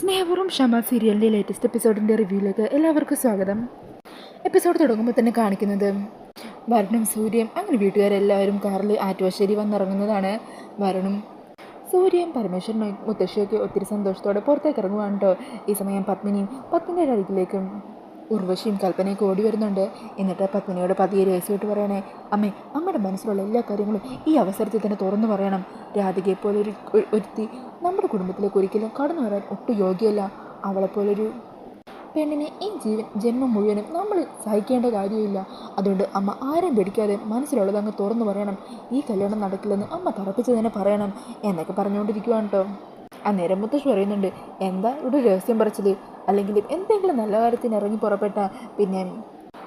സ്നേഹപൂർവ്വം ഷമ സീരിയലിൻ്റെ ലേറ്റസ്റ്റ് എപ്പിസോഡിൻ്റെ റിവ്യൂയിലേക്ക് എല്ലാവർക്കും സ്വാഗതം. എപ്പിസോഡ് തുടങ്ങുമ്പോൾ തന്നെ കാണിക്കുന്നത് വരുണും സൂര്യയും അങ്ങനെ വീട്ടുകാരെല്ലാവരും കാറിൽ ആറ്റുവശ്ശേരി വന്നിറങ്ങുന്നതാണ്. വരുണും സൂര്യയും പരമേശ്വരനും മുത്തശ്ശിയൊക്കെ ഒത്തിരി സന്തോഷത്തോടെ പുറത്തേക്ക് ഇറങ്ങുവാണ് കേട്ടോ. ഈ സമയം പത്മിനിയുടെ അരികിലേക്കും ഉർവശിയും കൽപ്പനയൊക്കെ ഓടി വരുന്നുണ്ട്. എന്നിട്ട് പത്മിനിയോട് പതിയെ രഹസ്യമായിട്ട് പറയണേ, അമ്മയുടെ മനസ്സിലുള്ള എല്ലാ കാര്യങ്ങളും ഈ അവസരത്തിൽ തന്നെ തുറന്നു പറയണം. രാധികയെ പോലെ ഒരുത്തി നമ്മുടെ കുടുംബത്തിലേക്ക് ഒരിക്കലും കടന്നു വരാൻ ഒട്ടും യോഗ്യമല്ല. അവളെപ്പോലൊരു പെണ്ണിനെ ഈ ജന്മം മുഴുവനും നമ്മൾ സഹിക്കേണ്ട കാര്യമില്ല. അതുകൊണ്ട് അമ്മ ആരെയും പേടിക്കാതെ മനസ്സിലുള്ളത് അങ്ങ് തുറന്നു പറയണം. ഈ കല്യാണം നടക്കില്ലെന്ന് അമ്മ തറപ്പിച്ച് തന്നെ പറയണം എന്നൊക്കെ പറഞ്ഞുകൊണ്ടിരിക്കുവാണ് കേട്ടോ. അന്നേരം മുത്തശ്ശി പറയുന്നുണ്ട്, എന്താ ഇവിടെ രഹസ്യം പറച്ചിൽ? അല്ലെങ്കിൽ എന്തെങ്കിലും നല്ല കാര്യത്തിന് ഇറങ്ങി പുറപ്പെട്ട പിന്നെ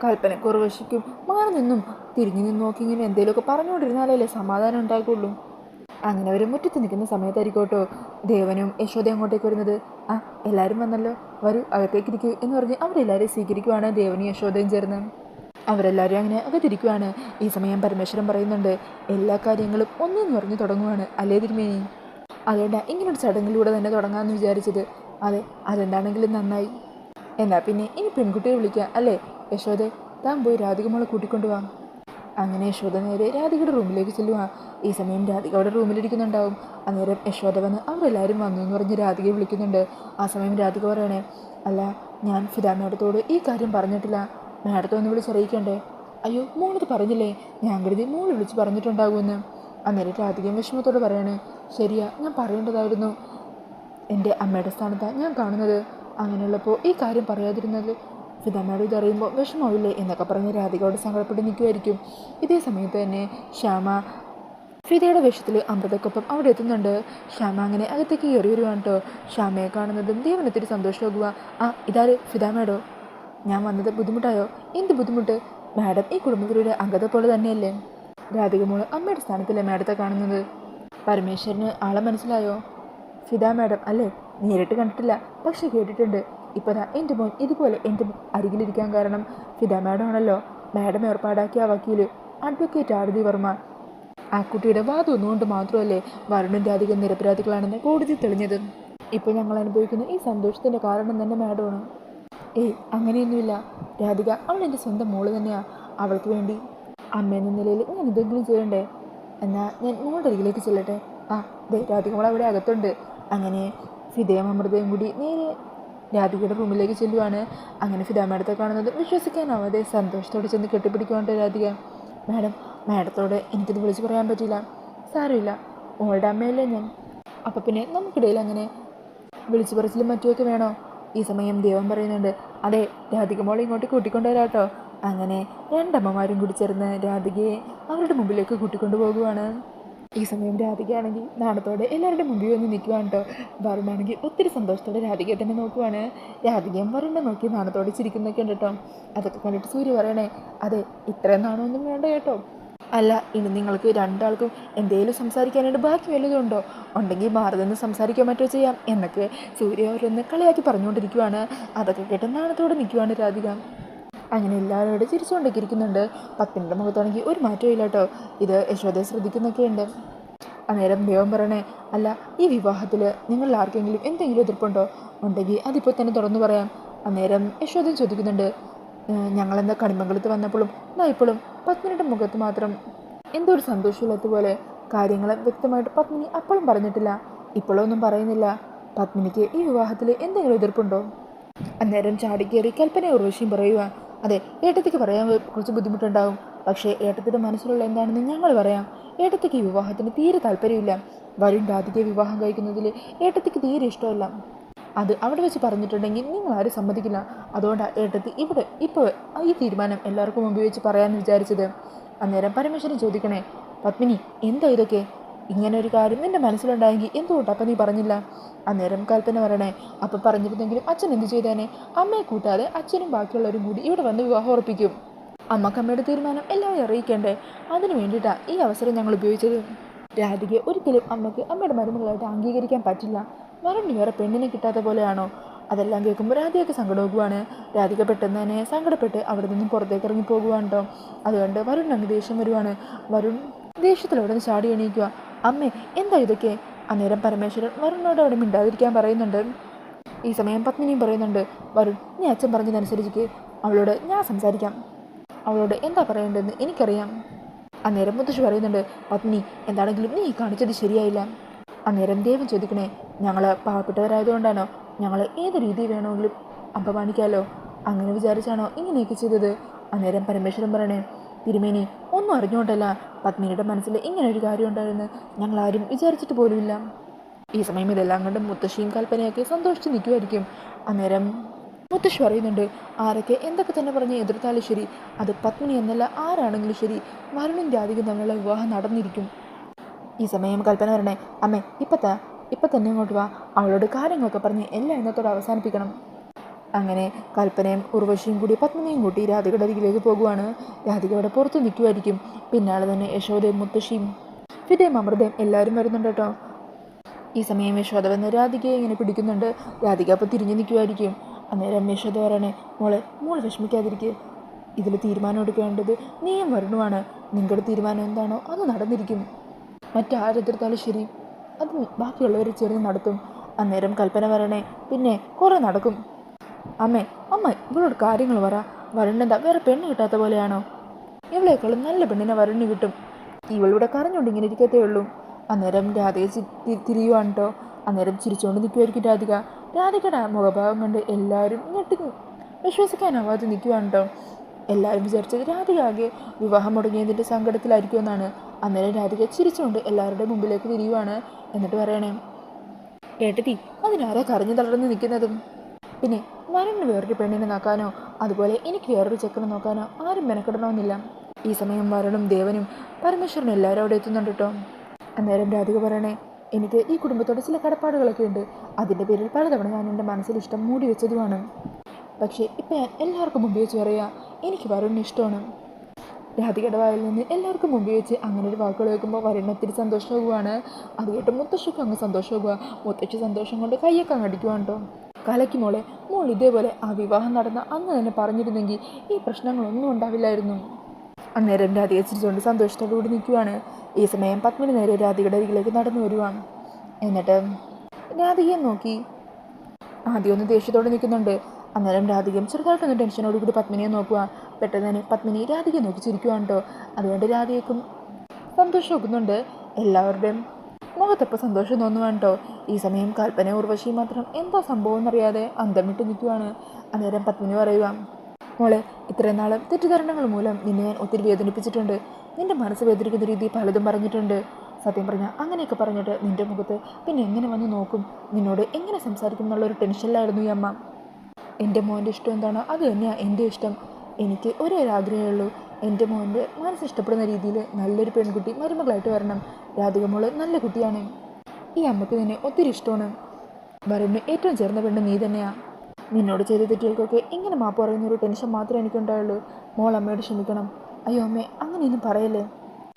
കൽപ്പന കുറവശിക്കും മാറി നിന്നും തിരിഞ്ഞു നിന്നും നോക്കി ഇങ്ങനെ എന്തെങ്കിലുമൊക്കെ പറഞ്ഞുകൊണ്ടിരുന്നാലല്ലേ സമാധാനം ഉണ്ടാകുള്ളൂ. അങ്ങനെ അവർ മുറ്റത്ത് നിൽക്കുന്ന സമയത്തായിരിക്കും കേട്ടോ ദേവനും യശോദയും അങ്ങോട്ടേക്ക് വരുന്നത്. എല്ലാവരും വന്നല്ലോ, വരൂ അകത്തേക്ക് ഇരിക്കൂ എന്ന് പറഞ്ഞ് അവരെല്ലാവരെയും സ്വീകരിക്കുവാണ് ദേവനും യശോദയും ചേർന്ന്. അവരെല്ലാവരും അങ്ങനെ അകത്തിരിക്കുവാണ്. ഈ സമയം പരമേശ്വരൻ പറയുന്നുണ്ട്, എല്ലാ കാര്യങ്ങളും ഒന്നെന്ന് പറഞ്ഞു തുടങ്ങുവാണ് അല്ലേ തിരുമേനി? അതുകൊണ്ടാണ് ഇങ്ങനൊരു ചടങ്ങിലൂടെ തന്നെ തുടങ്ങാമെന്ന് വിചാരിച്ചത്. അതെ, അതെന്താണെങ്കിലും നന്നായി. എന്നാൽ പിന്നെ ഇനി പെൺകുട്ടിയെ വിളിക്കാം അല്ലേ? യശോദ, താൻ പോയി രാധിക മോളെ കൂട്ടിക്കൊണ്ടുപോവാം. അങ്ങനെ യശോദ നേരെ രാധികയുടെ റൂമിലേക്ക് ചെല്ലുക. ഈ സമയം രാധിക അവിടെ റൂമിലിരിക്കുന്നുണ്ടാവും. അന്നേരം യശോദ വന്ന് അവരെല്ലാവരും വന്നു എന്ന് പറഞ്ഞ് രാധികയെ വിളിക്കുന്നുണ്ട്. ആ സമയം രാധിക പറയണേ, അല്ല ഞാൻ ഫിദ മാഡത്തോട് ഈ കാര്യം പറഞ്ഞിട്ടില്ല, മാഡത്തെ ഒന്ന് വിളിച്ചറിയിക്കണ്ടേ? അയ്യോ, മോളിത് പറഞ്ഞില്ലേ? ഞാൻ കരുതി മോള് വിളിച്ച് പറഞ്ഞിട്ടുണ്ടാകുമെന്ന്. അന്നേരം രാധികയും വിഷമത്തോട് പറയണേ, ശരിയാ, ഞാൻ പറയേണ്ടതായിരുന്നു. എൻ്റെ അമ്മയുടെ സ്ഥാനത്താണ് ഞാൻ കാണുന്നത്. അങ്ങനെയുള്ളപ്പോൾ ഈ കാര്യം പറയാതിരുന്നത് ഫിദ മാഡം ഇതറിയുമ്പോൾ വിഷമാവില്ലേ എന്നൊക്കെ പറഞ്ഞ് രാധികയോട് സങ്കടപ്പെട്ട് നിൽക്കുമായിരിക്കും. ഇതേ സമയത്ത് തന്നെ ശ്യാമ ഫിദയുടെ വേഷത്തിൽ അമൃതക്കൊപ്പം അവിടെ എത്തുന്നുണ്ട്. ശ്യാമ അങ്ങനെ അകത്തേക്ക് കയറി വരുവാണ് കേട്ടോ. ശ്യാമയെ കാണുന്നതും ദേവനൊത്തിരി സന്തോഷമാകുക. ഇതാര് ഫിദ മാഡോ? ഞാൻ വന്നത് ബുദ്ധിമുട്ടായോ? എന്ത് ബുദ്ധിമുട്ട്? മാഡം ഈ കുടുംബത്തിലൂടെ അംഗത്തെ പോലെ തന്നെയല്ലേ? രാധിക മോള് അമ്മയുടെ സ്ഥാനത്തല്ലേ മാഡത്തെ കാണുന്നത്? പരമേശ്വരന് ആളെ മനസ്സിലായോ? ഫിദ മാഡം അല്ലേ? നേരിട്ട് കണ്ടിട്ടില്ല, പക്ഷെ കേട്ടിട്ടുണ്ട്. ഇപ്പോഴാ എൻ്റെ മോൻ ഇതുപോലെ എൻ്റെ അരികിലിരിക്കാൻ കാരണം ഫിദ മാഡം ആണല്ലോ. മാഡം ഏർപ്പാടാക്കിയ വക്കീൽ അഡ്വക്കേറ്റ് ആരതി വർമ്മ. ആ കുട്ടിയുടെ വാദം ഒന്നുകൊണ്ട് മാത്രമല്ലേ വരുണും രാധിക നിരപരാധികളാണെന്ന് കോടതി തെളിഞ്ഞത്. ഇപ്പോൾ ഞങ്ങൾ അനുഭവിക്കുന്ന ഈ സന്തോഷത്തിൻ്റെ കാരണം തന്നെ മാഡമാണ്. അങ്ങനെയൊന്നുമില്ല രാധിക, അവൾ എൻ്റെ സ്വന്തം മോള് തന്നെയാണ്. അവൾക്ക് വേണ്ടി അമ്മ എന്ന നിലയിൽ ഞാൻ എന്തെങ്കിലും ചെയ്യണ്ടേ? എന്നാൽ ഞാൻ മോളുടെ അരികിലേക്ക് ചെല്ലട്ടെ. രാധിക മോൾ അവിടെ അകത്തുണ്ട്. അങ്ങനെ ഫിദയും അമൃതയും കൂടി നേരെ രാധികയുടെ റൂമിലേക്ക് ചെല്ലുവാണ്. അങ്ങനെ ഫിദ മാഡത്തെ കാണുന്നത് വിശ്വസിക്കാനാവാതെ സന്തോഷത്തോടെ ചെന്ന് കെട്ടിപ്പിടിക്കുവാണ്ട് രാധിക. മാഡത്തോട് എനിക്കിത് വിളിച്ച് പറയാൻ പറ്റില്ല. സാരമില്ല, മോളുടെ അമ്മയല്ലേ ഞാൻ. അപ്പം പിന്നെ നമുക്കിടയിൽ അങ്ങനെ വിളിച്ചു പറച്ചിലും മറ്റുമൊക്കെ വേണോ? ഈ സമയം ദേവൻ പറയുന്നുണ്ട്, അതെ, രാധിക മോളെ ഇങ്ങോട്ട് കൂട്ടിക്കൊണ്ടുവരാട്ടോ. അങ്ങനെ രണ്ടമ്മമാരും കൂടി ചേർന്ന് രാധികയെ അവരുടെ മുമ്പിലേക്ക് കൂട്ടിക്കൊണ്ടു പോകുവാണ്. ഈ സമയം രാധികയാണെങ്കിൽ നാണത്തോടെ എല്ലാവരുടെ മുമ്പിൽ വന്ന് നിൽക്കുവാണ് കേട്ടോ. വരുണാണെങ്കിൽ ഒത്തിരി സന്തോഷത്തോടെ രാധികയെ തന്നെ നോക്കുവാണ്. രാധികയും വരുണിനെ നോക്കി നാണത്തോടെ ചിരിക്കുന്നൊക്കെ ഉണ്ട് കേട്ടോ. അതൊക്കെ കണ്ടിട്ട് സൂര്യ പറയണേ, അതെ, ഇത്രയും നാണമൊന്നും വേണ്ട കേട്ടോ. അല്ല, ഇനി നിങ്ങൾക്ക് രണ്ടാൾക്കും എന്തെങ്കിലും സംസാരിക്കാനായിട്ട് ബാക്കി വല്ലതും ഉണ്ടോ? ഉണ്ടെങ്കിൽ മാറി നിന്ന് സംസാരിക്കാൻ മറ്റോ ചെയ്യാം എന്നൊക്കെ സൂര്യ അവരൊന്ന് കളിയാക്കി പറഞ്ഞുകൊണ്ടിരിക്കുവാണ്. അതൊക്കെ കേട്ട് നാണത്തോടെ നിൽക്കുവാണ് രാധിക. അങ്ങനെ എല്ലാവരോടും ചിരിച്ചുകൊണ്ടൊക്കെ ഇരിക്കുന്നുണ്ട്. പത്മിനിയുടെ മുഖത്താണെങ്കിൽ ഒരു മാറ്റവും ഇല്ല കേട്ടോ. ഇത് യശോദയെ ശ്രദ്ധിക്കുന്നൊക്കെ ഉണ്ട്. അന്നേരം ദേവൻ പറയണേ, അല്ല, ഈ വിവാഹത്തിൽ നിങ്ങൾ ആർക്കെങ്കിലും എന്തെങ്കിലും എതിർപ്പുണ്ടോ? ഉണ്ടെങ്കിൽ അതിപ്പോൾ തന്നെ തുറന്നു പറയാം. അന്നേരം യശോദയും ചോദിക്കുന്നുണ്ട്, ഞങ്ങളെന്താ കണിമംഗലത്ത് വന്നപ്പോഴും ഇപ്പോഴും പത്മിനിയുടെ മുഖത്ത് മാത്രം എന്തോ ഒരു സന്തോഷമില്ലാത്തതുപോലെ കാര്യങ്ങൾ വ്യക്തമായിട്ട് പത്മിനി അപ്പോഴും പറഞ്ഞിട്ടില്ല, ഇപ്പോഴൊന്നും പറയുന്നില്ല. പത്മിനിക്ക് ഈ വിവാഹത്തിൽ എന്തെങ്കിലും എതിർപ്പുണ്ടോ? അന്നേരം ചാടിക്കേറി കൽപ്പന ഉർവശിയും പറയുക, അതെ, ഏട്ടത്തിക്ക് പറയാൻ കുറച്ച് ബുദ്ധിമുട്ടുണ്ടാകും, പക്ഷേ ഏട്ടത്തിൻ്റെ മനസ്സിലുള്ള എന്താണെന്ന് ഞങ്ങൾ പറയാം. ഏട്ടത്തിക്ക് ഈ വിവാഹത്തിന് തീരെ താല്പര്യമില്ല. വരുൺ രാധികയെ വിവാഹം കഴിക്കുന്നതിൽ ഏട്ടത്തിക്ക് തീരെ ഇഷ്ടമല്ല. അത് അവിടെ വെച്ച് പറഞ്ഞിട്ടുണ്ടെങ്കിൽ നിങ്ങൾ ആരും സമ്മതിക്കില്ല. അതുകൊണ്ടാണ് ഏട്ടത്തി ഇപ്പോൾ ഈ തീരുമാനം എല്ലാവർക്കും മുമ്പ് വെച്ച് പറയാമെന്ന് വിചാരിച്ചത്. അന്നേരം പരമേശ്വരൻ ചോദിക്കണേ, പത്മിനി, എന്താ ഇതൊക്കെ? ഇങ്ങനെ ഒരു കാര്യം നിൻ്റെ മനസ്സിലുണ്ടായെങ്കിൽ എന്തുകൊണ്ടാണ് അപ്പം നീ പറഞ്ഞില്ല? അന്നേരം കൽപ്പന പറയണേ, അപ്പം പറഞ്ഞിരുന്നെങ്കിലും അച്ഛൻ എന്ത് ചെയ്തേനെ? അമ്മയെ കൂട്ടാതെ അച്ഛനും ബാക്കിയുള്ളവരും കൂടി ഇവിടെ വന്ന് വിവാഹം ഉറപ്പിക്കും. അമ്മക്കമ്മയുടെ തീരുമാനം എല്ലാവരും അറിയിക്കണ്ടേ? അതിനു വേണ്ടിയിട്ടാണ് ഈ അവസരം ഞങ്ങൾ ഉപയോഗിച്ചത്. രാധികയെ ഒരിക്കലും അമ്മയുടെ മരുമകളായിട്ട് അംഗീകരിക്കാൻ പറ്റില്ല. വരണ്ടി വേറെ പെണ്ണിനെ കിട്ടാത്ത പോലെയാണോ? അതെല്ലാം കേൾക്കുമ്പോൾ രാധികയ്ക്ക് സങ്കടമാകുവാണ്. രാധിക പെട്ടെന്ന് തന്നെ സങ്കടപ്പെട്ട് അവിടെ നിന്നും പുറത്തേക്ക് ഇറങ്ങി പോകുവാണ് കേട്ടോ. അതുകൊണ്ട് വരുൺ അങ്ങ് ദേഷ്യം വരുവാണ്. വരുൺ ദേഷ്യത്തിലവിടെ നിന്ന് ചാടി എണീക്കുക. അമ്മേ, എന്താ ഇതൊക്കെ? അന്നേരം പരമേശ്വരൻ വരുണിനോട് അവിടെ മിണ്ടാതിരിക്കാൻ പറയുന്നുണ്ട്. ഈ സമയം പത്മിനിയും പറയുന്നുണ്ട്, വരുൺ നീ അച്ഛൻ പറഞ്ഞതനുസരിച്ച് അവളോട് ഞാൻ സംസാരിക്കാം, അവളോട് എന്താ പറയേണ്ടതെന്ന് എനിക്കറിയാം. അന്നേരം മുത്തശ്ശി പറയുന്നുണ്ട്, പത്മിനി എന്താണെങ്കിലും നീ കാണിച്ചത് ശരിയായില്ല. അന്നേരം ദേവൻ ചോദിക്കണേ, ഞങ്ങൾ പാവപ്പെട്ടവരായതുകൊണ്ടാണോ ഞങ്ങൾ ഏത് രീതി വേണമെങ്കിലും അപമാനിക്കാമല്ലോ, അങ്ങനെ വിചാരിച്ചാണോ ഇങ്ങനെയൊക്കെ ചെയ്തത്? അന്നേരം പരമേശ്വരൻ പറയണേ, തിരുമേനി ഒന്നും അറിഞ്ഞുകൊണ്ടല്ല, പത്മിനിയുടെ മനസ്സിൽ ഇങ്ങനെ ഒരു കാര്യം ഉണ്ടായിരുന്നു ഞങ്ങളാരും വിചാരിച്ചിട്ട് പോലുമില്ല. ഈ സമയം ഇതെല്ലാം കണ്ട് മുത്തശ്ശിയും കൽപ്പനയൊക്കെ സന്തോഷിച്ച് നിൽക്കുമായിരിക്കും. അന്നേരം മുത്തശ്ശി പറയുന്നുണ്ട്, ആരൊക്കെ എന്തൊക്കെ തന്നെ പറഞ്ഞ് എതിർത്താലും ശരി, അത് പത്മിനി എന്നല്ല ആരാണെങ്കിലും ശരി, വരുണും രാധിക്കും തമ്മിലുള്ള വിവാഹം നടന്നിരിക്കും. ഈ സമയം കൽപ്പന വരണേ, അമ്മേ ഇപ്പം തന്നെ ഇങ്ങോട്ട് വാ, അവളോട് കാര്യങ്ങളൊക്കെ പറഞ്ഞ് എല്ലാം ഇന്നത്തോടെ അവസാനിപ്പിക്കണം. അങ്ങനെ കൽപ്പനയും ഉർവശിയും കൂടി പത്മിനിയും കൂട്ടി രാധികയുടെ അരികിലേക്ക് പോകുവാണ്. രാധിക അവിടെ പുറത്ത് നിൽക്കുമായിരിക്കും. പിന്നാലെ തന്നെ യശോദയും മുത്തശ്ശിയും ഫിദയും അമൃതയും എല്ലാവരും വരുന്നുണ്ട് കേട്ടോ. ഈ സമയം യശോദ വന്ന് രാധികയെ ഇങ്ങനെ പിടിക്കുന്നുണ്ട്. രാധിക അപ്പോൾ തിരിഞ്ഞു നിൽക്കുമായിരിക്കും. അന്നേരം യശോദ പറയണേ, മോൾ വിഷമിക്കാതിരിക്കുക, ഇതിൽ തീരുമാനം എടുക്കേണ്ടത് നീയും വരുണുമാണ്. നിങ്ങളുടെ തീരുമാനം എന്താണോ അത് നടന്നിരിക്കും, മറ്റാരെതിർത്താലും ശരി അത് ബാക്കിയുള്ളവർ ചേർന്ന് നടത്തും. അന്നേരം കൽപ്പന പറയണേ, പിന്നെ കുറേ നടക്കും. അമ്മ ഇവളോട് കാര്യങ്ങൾ പറ, വരുണെന്താ വേറെ പെണ്ണ് കിട്ടാത്ത പോലെയാണോ? ഇവളേക്കാളും നല്ല പെണ്ണിനെ വരുണിന് കിട്ടും, ഇവളിവിടെ കരഞ്ഞുകൊണ്ട് ഇങ്ങനെ ഇരിക്കത്തേ ഉള്ളൂ. അന്നേരം രാധിക തിരിയുവാണ് കേട്ടോ. അന്നേരം ചിരിച്ചുകൊണ്ട് നിൽക്കുമായിരിക്കും രാധിക. രാധികയുടെ മുഖഭാവം കണ്ട് എല്ലാവരും ഞെട്ടി വിശ്വസിക്കാനാവാതെ നിൽക്കുവാണ് കേട്ടോ. എല്ലാവരും വിചാരിച്ചത് രാധിക ആകെ വിവാഹം മുടങ്ങിയതിൻ്റെ സങ്കടത്തിലായിരിക്കുമെന്നാണ്. അന്നേരം രാധിക ചിരിച്ചുകൊണ്ട് എല്ലാവരുടെ മുമ്പിലേക്ക് തിരിയുവാണ്. എന്നിട്ട് പറയണേ, ഏട്ടത്തി അതിനാരാ കരഞ്ഞു തളർന്ന് നിൽക്കുന്നതും? പിന്നെ വരുണിന് വേറൊരു പെണ്ണിനെ നോക്കാനോ അതുപോലെ എനിക്ക് വേറൊരു ചെക്കനെ നോക്കാനോ ആരും മെനക്കെടണമെന്നില്ല. ഈ സമയം വരുണും ദേവനും പരമേശ്വരനും എല്ലാവരും അവിടെ എത്തുന്നുണ്ട് കേട്ടോ. അന്നേരം രാധിക പറയണേ, എനിക്ക് ഈ കുടുംബത്തോടെ ചില കടപ്പാടുകളൊക്കെ ഉണ്ട്. അതിൻ്റെ പേരിൽ പലതവണ ഞാൻ എൻ്റെ മനസ്സിൽ ഇഷ്ടം മൂടി വെച്ചതുമാണ്. പക്ഷേ ഇപ്പം ഞാൻ എല്ലാവർക്കും മുമ്പ് വെച്ച് പറയാം, എനിക്ക് വരുണിന് ഇഷ്ടമാണ്. രാധികയുടെ വായിൽ നിന്ന് എല്ലാവർക്കും മുമ്പ് വെച്ച് അങ്ങനെ ഒരു വാക്കുകൾ കേൾക്കുമ്പോൾ വരുണിന് ഒത്തിരി സന്തോഷമാകുവാണ്. അത് കേട്ട് മുത്തശ്ശിക്കും അങ്ങ് സന്തോഷമാകുക. മുത്തശ്ശി സന്തോഷം കൊണ്ട് കയ്യൊക്കെ അങ്ങ് അടിക്കുവാണ് കേട്ടോ. കലയ്ക്ക് മോൾ ഇതേപോലെ ആ വിവാഹം നടന്ന അന്ന് തന്നെ പറഞ്ഞിരുന്നെങ്കിൽ ഈ പ്രശ്നങ്ങളൊന്നും ഉണ്ടാവില്ലായിരുന്നു. അന്നേരം രാധിക ചിരിച്ചുകൊണ്ട് സന്തോഷത്തോടുകൂടി നിൽക്കുവാണ്. ഈ സമയം പത്മിനി നേരെ രാധികയുടെ അരികിലേക്ക് നടന്നു വരുവാണ്. എന്നിട്ട് രാധികയെ നോക്കി ആദ്യം ഒന്ന് ദേഷ്യത്തോടെ നിൽക്കുന്നുണ്ട്. അന്നേരം രാധികയും ചെറുതായിട്ടൊന്ന് ടെൻഷനോടുകൂടി പത്മിനിയെ നോക്കുക. പെട്ടെന്ന് തന്നെ പത്മിനി രാധികയെ നോക്കി ചിരിക്കുവാണ് കേട്ടോ. അതുകൊണ്ട് രാധികയ്ക്കും സന്തോഷം നോക്കുന്നുണ്ട്. എല്ലാവരുടെയും മുഖത്തപ്പോൾ സന്തോഷം തോന്നുവാണ് കേട്ടോ. ഈ സമയം കൽപ്പന ഉർവശി മാത്രം എന്താ സംഭവം എന്നറിയാതെ അന്തം വിട്ട് നിൽക്കുവാണ്. അന്നേരം പത്മിനി പറയുക, മോളെ ഇത്രയും നാളും തെറ്റിദ്ധാരണകൾ മൂലം നിന്നെ ഞാൻ ഒത്തിരി വേദനിപ്പിച്ചിട്ടുണ്ട്. നിൻ്റെ മനസ്സ് വേദനിക്കുന്ന രീതി പലതും പറഞ്ഞിട്ടുണ്ട്. സത്യം പറഞ്ഞാൽ അങ്ങനെയൊക്കെ പറഞ്ഞിട്ട് നിൻ്റെ മുഖത്ത് പിന്നെ എങ്ങനെ വന്ന് നോക്കും, നിന്നോട് എങ്ങനെ സംസാരിക്കും എന്നുള്ളൊരു ടെൻഷനിലായിരുന്നു ഈ അമ്മ. എൻ്റെ മോൻ്റെ ഇഷ്ടം എന്താണോ അത് തന്നെയാണ് എൻ്റെ ഇഷ്ടം. എനിക്ക് ഒരേ ആഗ്രഹമേ ഉള്ളൂ, എൻ്റെ മോൻ്റെ മനസ്സ് ഇഷ്ടപ്പെടുന്ന രീതിയിൽ നല്ലൊരു പെൺകുട്ടി മരുമകളായിട്ട് വരണം. രാധിക മോള് നല്ല കുട്ടിയാണ്, ഈ അമ്മയ്ക്ക് നിന്നെ ഒത്തിരി ഇഷ്ടമാണ്. വരുണിന് ഏറ്റവും ചേർന്ന പെണ്ണ് നീ തന്നെയാണ്. നിന്നോട് ചെയ്ത തെറ്റുകൾക്കൊക്കെ ഇങ്ങനെ മാപ്പ് പറയുന്നൊരു ടെൻഷൻ മാത്രമേ എനിക്കുണ്ടായുള്ളൂ. മോൾ അമ്മയോട് ക്ഷമിക്കണം. അയ്യോ അമ്മേ അങ്ങനെയൊന്നും പറയല്ലേ.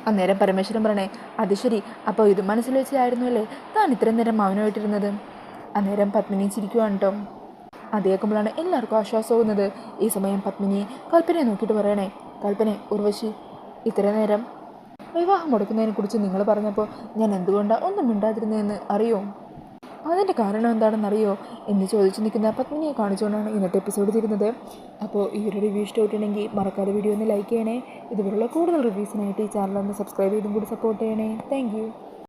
അന്നേരം പരമേശ്വരൻ പറയണേ, അത് ശരി, അപ്പോൾ ഇത് മനസ്സിൽ വെച്ചായിരുന്നു അല്ലേ താൻ ഇത്രയും നേരം മൗനമായിട്ടിരുന്നത്? അന്നേരം പത്മിനി ചിരിക്കുവാണ് കേട്ടോ. അത് കേൾക്കുമ്പോഴാണ് എല്ലാവർക്കും ആശ്വാസമാകുന്നത്. ഈ സമയം പത്മിനി കൽപ്പനയെ നോക്കിയിട്ട് പറയണേ, കൽപ്പനെ ഉർവശി ഇത്രയും നേരം വിവാഹം മുടക്കുന്നതിനെക്കുറിച്ച് നിങ്ങൾ പറഞ്ഞപ്പോൾ ഞാൻ എന്തുകൊണ്ടാണ് ഒന്നും മിണ്ടാതിരുന്നതെന്ന് അറിയോ? അതിൻ്റെ കാരണം എന്താണെന്നറിയോ എന്ന് ചോദിച്ചു നിൽക്കുന്ന പത്മിനിയെ കാണിച്ചുകൊണ്ടാണ് ഇന്നത്തെ എപ്പിസോഡ് തീരുന്നത്. അപ്പോൾ ഈ ഒരു റിവ്യൂ ഇഷ്ടമായിട്ടുണ്ടെങ്കിൽ മറക്കാതെ വീഡിയോ ഒന്ന് ലൈക്ക് ചെയ്യണേ. ഇതുപോലുള്ള കൂടുതൽ റിവ്യൂസിനായിട്ട് ഈ ചാനൽ ഒന്ന് സബ്സ്ക്രൈബ് ചെയ്തും കൂടി സപ്പോർട്ട് ചെയ്യണേ. താങ്ക്